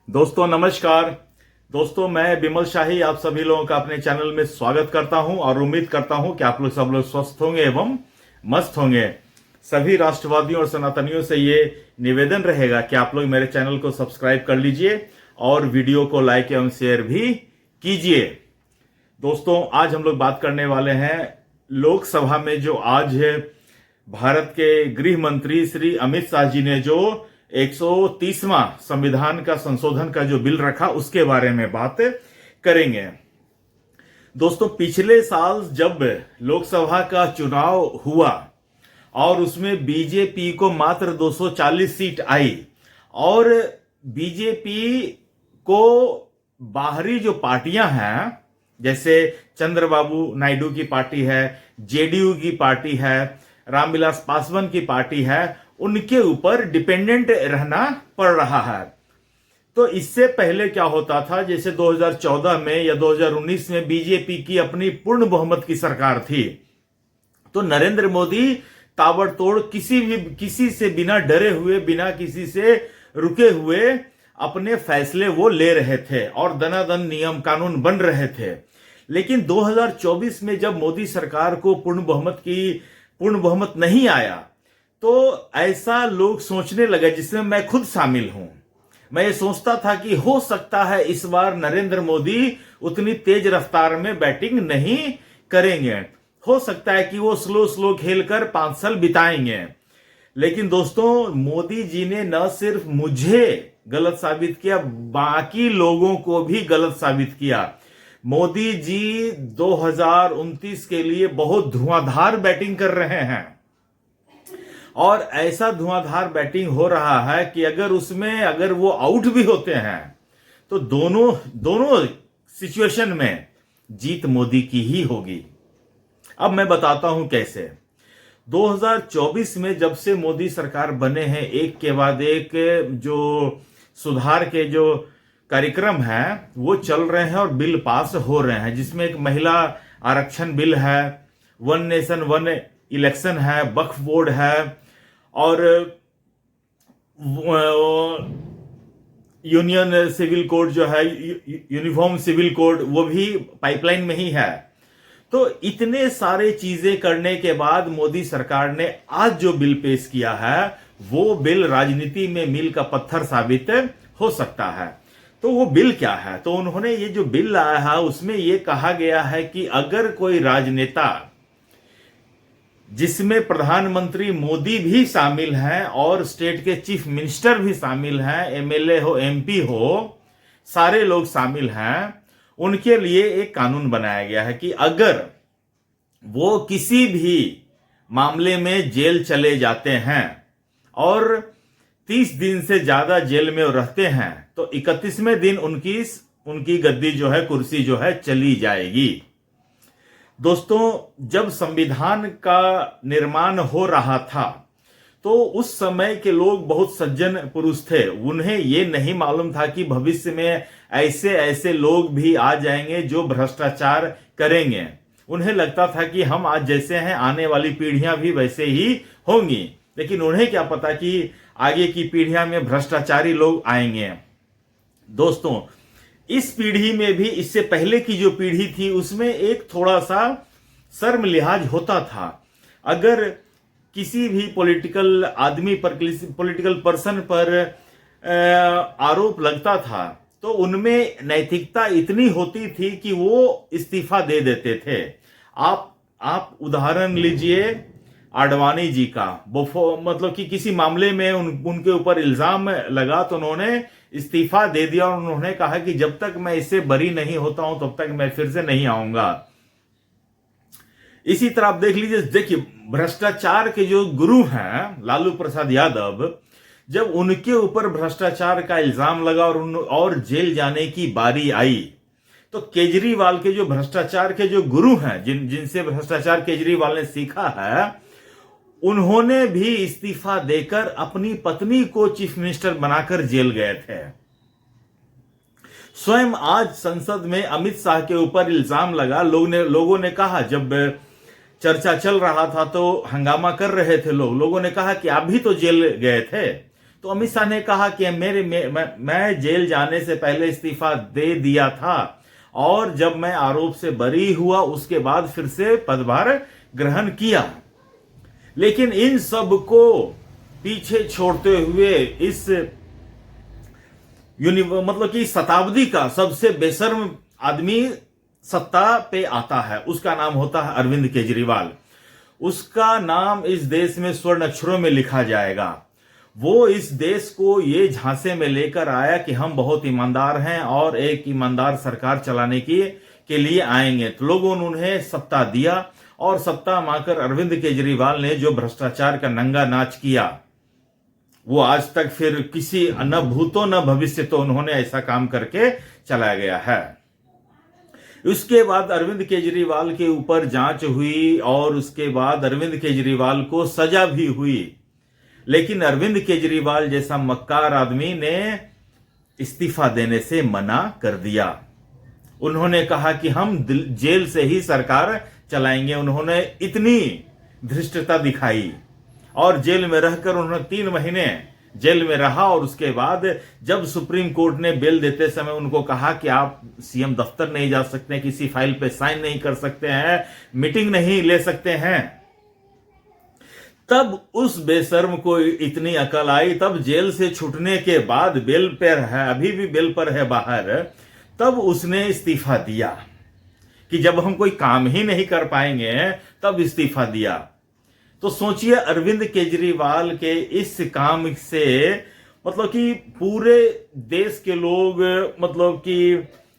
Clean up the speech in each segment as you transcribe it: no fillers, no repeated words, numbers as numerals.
दोस्तों नमस्कार। दोस्तों मैं बिमल शाही आप सभी लोगों का अपने चैनल में स्वागत करता हूं और उम्मीद करता हूं कि आप लोग सब लोग स्वस्थ होंगे एवं मस्त होंगे। सभी राष्ट्रवादियों और सनातनियों से ये निवेदन रहेगा कि आप लोग मेरे चैनल को सब्सक्राइब कर लीजिए और वीडियो को लाइक एवं शेयर भी कीजिए। दोस्तों आज हम लोग बात करने वाले हैं लोकसभा में जो आज भारत के गृह मंत्री श्री अमित शाह जी ने जो 130वां संविधान का संशोधन का जो बिल रखा उसके बारे में बात करेंगे। दोस्तों पिछले साल जब लोकसभा का चुनाव हुआ और उसमें बीजेपी को मात्र 240 सीट आई और बीजेपी को बाहरी जो पार्टियां हैं जैसे चंद्रबाबू नायडू की पार्टी है, जेडीयू की पार्टी है, रामविलास पासवान की पार्टी है, उनके ऊपर डिपेंडेंट रहना पड़ रहा है। तो इससे पहले क्या होता था, जैसे 2014 में या 2019 में बीजेपी की अपनी पूर्ण बहुमत की सरकार थी तो नरेंद्र मोदी ताबड़तोड़ किसी से बिना डरे हुए, बिना किसी से रुके हुए अपने फैसले वो ले रहे थे और दनादन नियम कानून बन रहे थे। लेकिन 2024 में जब मोदी सरकार को पूर्ण बहुमत नहीं आया तो ऐसा लोग सोचने लगे, जिसमें मैं खुद शामिल हूं। मैं ये सोचता था कि हो सकता है इस बार नरेंद्र मोदी उतनी तेज रफ्तार में बैटिंग नहीं करेंगे, हो सकता है कि वो स्लो खेलकर 5 साल बिताएंगे। लेकिन दोस्तों मोदी जी ने न सिर्फ मुझे गलत साबित किया, बाकी लोगों को भी गलत साबित किया। मोदी जी 2029 के लिए बहुत धुआंधार बैटिंग कर रहे हैं और ऐसा धुआंधार बैटिंग हो रहा है कि अगर वो आउट भी होते हैं तो दोनों सिचुएशन में जीत मोदी की ही होगी। अब मैं बताता हूं कैसे। 2024 में जब से मोदी सरकार बने हैं, एक के बाद एक जो सुधार के जो कार्यक्रम है वो चल रहे हैं और बिल पास हो रहे हैं, जिसमें एक महिला आरक्षण बिल है, वन नेशन वन इलेक्शन है, वक्फ बोर्ड है और यूनियन सिविल कोड जो है, यूनिफॉर्म सिविल कोड, वो भी पाइपलाइन में ही है। तो इतने सारे चीजें करने के बाद मोदी सरकार ने आज जो बिल पेश किया है वो बिल राजनीति में मील का पत्थर साबित हो सकता है। तो वो बिल क्या है? तो उन्होंने ये जो बिल लाया है उसमें ये कहा गया है कि अगर कोई राजनेता जिसमें प्रधानमंत्री मोदी भी शामिल हैं और स्टेट के चीफ मिनिस्टर भी शामिल हैं, एमएलए हो, एमपी हो, सारे लोग शामिल हैं, उनके लिए एक कानून बनाया गया है कि अगर वो किसी भी मामले में जेल चले जाते हैं और 30 दिन से ज्यादा जेल में रहते हैं तो 31वें दिन उनकी गद्दी जो है, कुर्सी जो है, चली जाएगी। दोस्तों जब संविधान का निर्माण हो रहा था तो उस समय के लोग बहुत सज्जन पुरुष थे। उन्हें ये नहीं मालूम था कि भविष्य में ऐसे लोग भी आ जाएंगे जो भ्रष्टाचार करेंगे। उन्हें लगता था कि हम आज जैसे हैं आने वाली पीढ़ियां भी वैसे ही होंगी, लेकिन उन्हें क्या पता कि आगे की पीढ़ियां में भ्रष्टाचारी लोग आएंगे। दोस्तों इस पीढ़ी में भी, इससे पहले की जो पीढ़ी थी उसमें एक थोड़ा सा शर्म लिहाज होता था। अगर किसी भी पॉलिटिकल आदमी पर, पॉलिटिकल पर्सन पर आरोप लगता था तो उनमें नैतिकता इतनी होती थी कि वो इस्तीफा दे देते थे। आप उदाहरण लीजिए आडवाणी जी का। मतलब कि किसी मामले में उनके ऊपर इल्जाम लगा तो उन्होंने इस्तीफा दे दिया और उन्होंने कहा कि जब तक मैं इससे बरी नहीं होता हूं तब तक मैं फिर से नहीं आऊंगा। इसी तरह आप देख लीजिए, देखिए भ्रष्टाचार के जो गुरु हैं लालू प्रसाद यादव, जब उनके ऊपर भ्रष्टाचार का इल्जाम लगा और जेल जाने की बारी आई तो केजरीवाल के जो भ्रष्टाचार के जो गुरु हैं, जिनसे भ्रष्टाचार केजरीवाल ने सीखा है, उन्होंने भी इस्तीफा देकर अपनी पत्नी को चीफ मिनिस्टर बनाकर जेल गए थे। स्वयं आज संसद में अमित शाह के ऊपर इल्जाम लगा। लोगों ने कहा, जब चर्चा चल रहा था तो हंगामा कर रहे थे लोगों ने कहा कि आप भी तो जेल गए थे, तो अमित शाह ने कहा कि मैं जेल जाने से पहले इस्तीफा दे दिया था और जब मैं आरोप से बरी हुआ उसके बाद फिर से पदभार ग्रहण किया। लेकिन इन सब को पीछे छोड़ते हुए इस मतलब कि शताब्दी का सबसे बेशर्म आदमी सत्ता पे आता है, उसका नाम होता है अरविंद केजरीवाल। उसका नाम इस देश में स्वर्ण अक्षरों में लिखा जाएगा। वो इस देश को ये झांसे में लेकर आया कि हम बहुत ईमानदार हैं और एक ईमानदार सरकार चलाने के लिए आएंगे। तो लोगों ने उन्हें सत्ता दिया और सत्ता मांगकर अरविंद केजरीवाल ने जो भ्रष्टाचार का नंगा नाच किया वो आज तक फिर किसी न भूतो न भविष्य तो उन्होंने ऐसा काम करके चला गया है। उसके बाद अरविंद केजरीवाल के ऊपर जांच हुई और उसके बाद अरविंद केजरीवाल को सजा भी हुई। लेकिन अरविंद केजरीवाल जैसा मक्कार आदमी ने इस्तीफा देने से मना कर दिया। उन्होंने कहा कि हम जेल से ही सरकार चलाएंगे। उन्होंने इतनी धृष्टता दिखाई और जेल में रहकर उन्होंने 3 महीने जेल में रहा और उसके बाद जब सुप्रीम कोर्ट ने बेल देते समय उनको कहा कि आप सीएम दफ्तर नहीं जा सकते, किसी फाइल पे साइन नहीं कर सकते हैं, मीटिंग नहीं ले सकते हैं, तब उस बेशर्म को इतनी अकल आई। तब जेल से छूटने के बाद बेल पर है, अभी भी बेल पर है बाहर, तब उसने इस्तीफा दिया कि जब हम कोई काम ही नहीं कर पाएंगे तब इस्तीफा दिया। तो सोचिए अरविंद केजरीवाल के इस काम से मतलब कि पूरे देश के लोग मतलब कि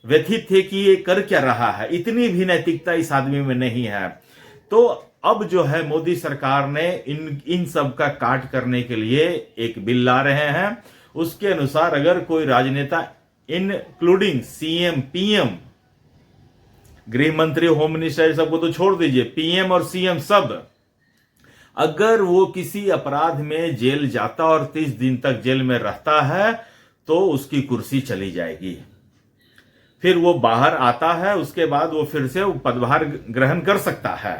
व्यथित थे कि ये कर क्या रहा है, इतनी भी नैतिकता इस आदमी में नहीं है। तो अब जो है मोदी सरकार ने इन सब का काट करने के लिए एक बिल ला रहे हैं। उसके अनुसार अगर कोई राजनेता इंक्लूडिंग सीएम, पीएम, गृह मंत्री, होम मिनिस्टर सबको तो छोड़ दीजिए, पीएम और सीएम सब, अगर वो किसी अपराध में जेल जाता और 30 दिन तक जेल में रहता है तो उसकी कुर्सी चली जाएगी। फिर वो बाहर आता है, उसके बाद वो फिर से पदभार ग्रहण कर सकता है।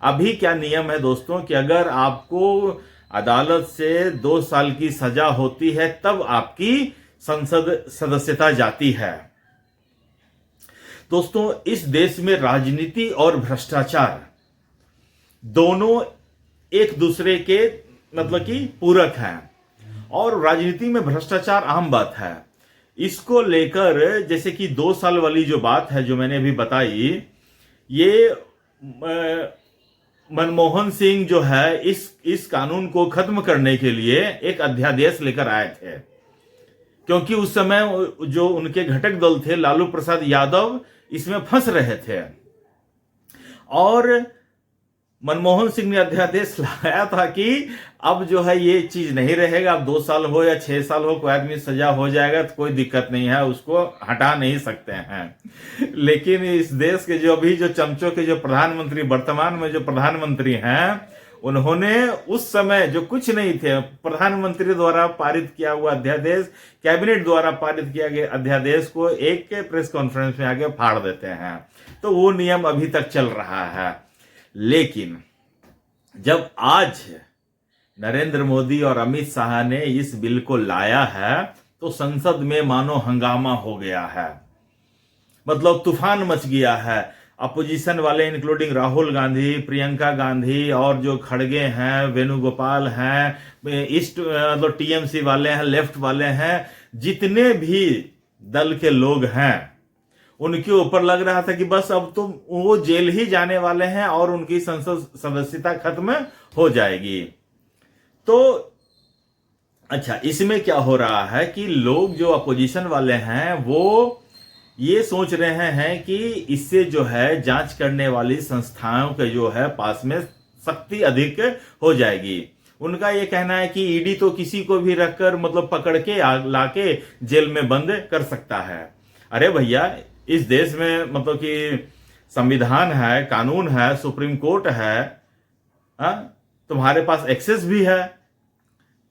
अभी क्या नियम है दोस्तों कि अगर आपको अदालत से 2 साल की सजा होती है तब आपकी संसद सदस्यता जाती है। दोस्तों इस देश में राजनीति और भ्रष्टाचार दोनों एक दूसरे के मतलब कि पूरक हैं और राजनीति में भ्रष्टाचार आम बात है। इसको लेकर जैसे कि 2 साल वाली जो बात है जो मैंने अभी बताई, ये मनमोहन सिंह जो है इस कानून को खत्म करने के लिए एक अध्यादेश लेकर आए थे, क्योंकि उस समय जो उनके घटक दल थे लालू प्रसाद यादव इसमें फंस रहे थे और मनमोहन सिंह ने अध्यादेश लाया था कि अब जो है ये चीज नहीं रहेगा। अब 2 साल हो या 6 साल हो, कोई आदमी सजा हो जाएगा तो कोई दिक्कत नहीं है, उसको हटा नहीं सकते हैं। लेकिन इस देश के जो अभी जो चमचों के जो प्रधानमंत्री, वर्तमान में जो प्रधानमंत्री हैं, उन्होंने उस समय जो कुछ नहीं थे, प्रधानमंत्री द्वारा पारित किया हुआ अध्यादेश, कैबिनेट द्वारा पारित किया गया अध्यादेश को एक के प्रेस कॉन्फ्रेंस में आगे फाड़ देते हैं। तो वो नियम अभी तक चल रहा है। लेकिन जब आज नरेंद्र मोदी और अमित शाह ने इस बिल को लाया है तो संसद में मानो हंगामा हो गया है, मतलब तूफान मच गया है। अपोजिशन वाले इंक्लूडिंग राहुल गांधी, प्रियंका गांधी और जो खड़गे हैं, वेणुगोपाल हैं, ईस्ट मतलब टीएमसी वाले हैं, लेफ्ट वाले हैं, जितने भी दल के लोग हैं उनके ऊपर लग रहा था कि बस अब तो वो जेल ही जाने वाले हैं और उनकी संसद सदस्यता खत्म हो जाएगी। तो अच्छा, इसमें क्या हो रहा है कि लोग जो अपोजिशन वाले हैं वो ये सोच रहे हैं कि इससे जो है जांच करने वाली संस्थाओं के जो है पास में शक्ति अधिक हो जाएगी। उनका ये कहना है कि ईडी तो किसी को भी रखकर मतलब पकड़ के लाके जेल में बंद कर सकता है। अरे भैया, इस देश में मतलब कि संविधान है, कानून है, सुप्रीम कोर्ट है, तुम्हारे पास एक्सेस भी है,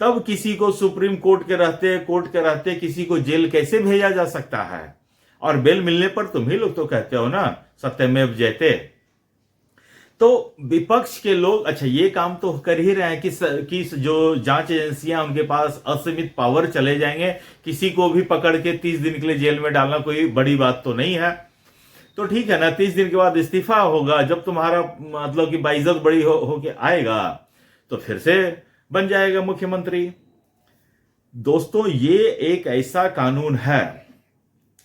तब किसी को सुप्रीम कोर्ट के रहते किसी को जेल कैसे भेजा जा सकता है? और बेल मिलने पर तुम ही लोग तो कहते हो ना सत्यमेव जयते। तो विपक्ष के लोग अच्छा ये काम तो कर ही रहे हैं कि जो जांच एजेंसियां उनके पास असीमित पावर चले जाएंगे, किसी को भी पकड़ के 30 दिन के लिए जेल में डालना कोई बड़ी बात तो नहीं है। तो ठीक है ना, 30 दिन के बाद इस्तीफा होगा, जब तुम्हारा मतलब कि बाइज्जत बड़ी होके आएगा तो फिर से बन जाएगा मुख्यमंत्री। दोस्तों ये एक ऐसा कानून है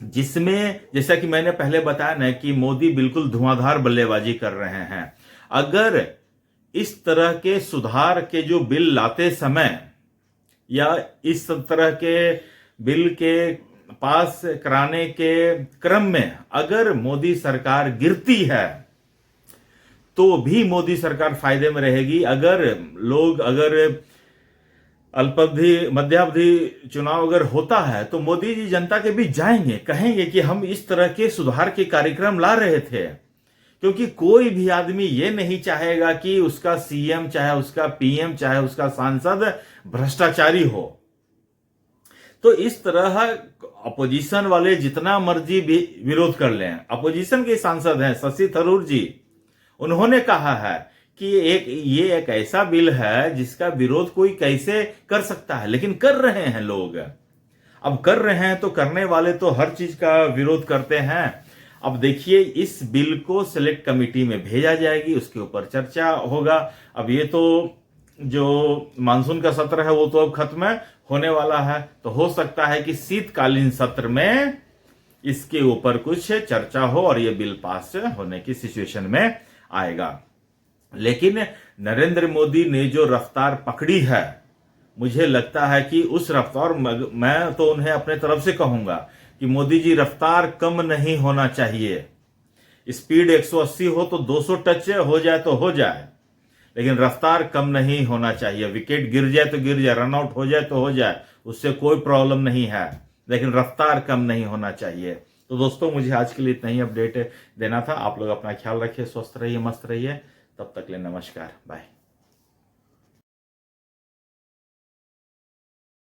जिसमें जैसा कि मैंने पहले बताया ना कि मोदी बिल्कुल धुआंधार बल्लेबाजी कर रहे हैं। अगर इस तरह के सुधार के जो बिल लाते समय या इस तरह के बिल के पास कराने के क्रम में अगर मोदी सरकार गिरती है तो भी मोदी सरकार फायदे में रहेगी। अगर अल्पावधि मध्यावधि चुनाव अगर होता है तो मोदी जी जनता के बीच जाएंगे, कहेंगे कि हम इस तरह के सुधार के कार्यक्रम ला रहे थे, क्योंकि कोई भी आदमी ये नहीं चाहेगा कि उसका सीएम चाहे उसका पीएम चाहे उसका सांसद भ्रष्टाचारी हो। तो इस तरह अपोजिशन वाले जितना मर्जी भी विरोध कर लें, अपोजिशन के सांसद हैं शशि थरूर जी, उन्होंने कहा है कि ये एक ऐसा बिल है जिसका विरोध कोई कैसे कर सकता है, लेकिन कर रहे हैं लोग। अब कर रहे हैं तो करने वाले तो हर चीज का विरोध करते हैं। अब देखिए इस बिल को सिलेक्ट कमेटी में भेजा जाएगी, उसके ऊपर चर्चा होगा। अब ये तो जो मानसून का सत्र है वो तो अब खत्म होने वाला है, तो हो सकता है कि शीतकालीन सत्र में इसके ऊपर कुछ चर्चा हो और ये बिल पास होने की सिचुएशन में आएगा। लेकिन नरेंद्र मोदी ने जो रफ्तार पकड़ी है, मुझे लगता है कि उस रफ्तार, मैं तो उन्हें अपने तरफ से कहूंगा कि मोदी जी रफ्तार कम नहीं होना चाहिए। स्पीड 180 हो तो 200 टच हो जाए तो हो जाए, लेकिन रफ्तार कम नहीं होना चाहिए। विकेट गिर जाए तो गिर जाए, रन आउट हो जाए तो हो जाए, उससे कोई प्रॉब्लम नहीं है, लेकिन रफ्तार कम नहीं होना चाहिए। तो दोस्तों मुझे आज के लिए इतना ही अपडेट देना था। आप लोग अपना ख्याल रखिए, स्वस्थ रहिए, मस्त रहिए। तब तक ले नमस्कार, बाय।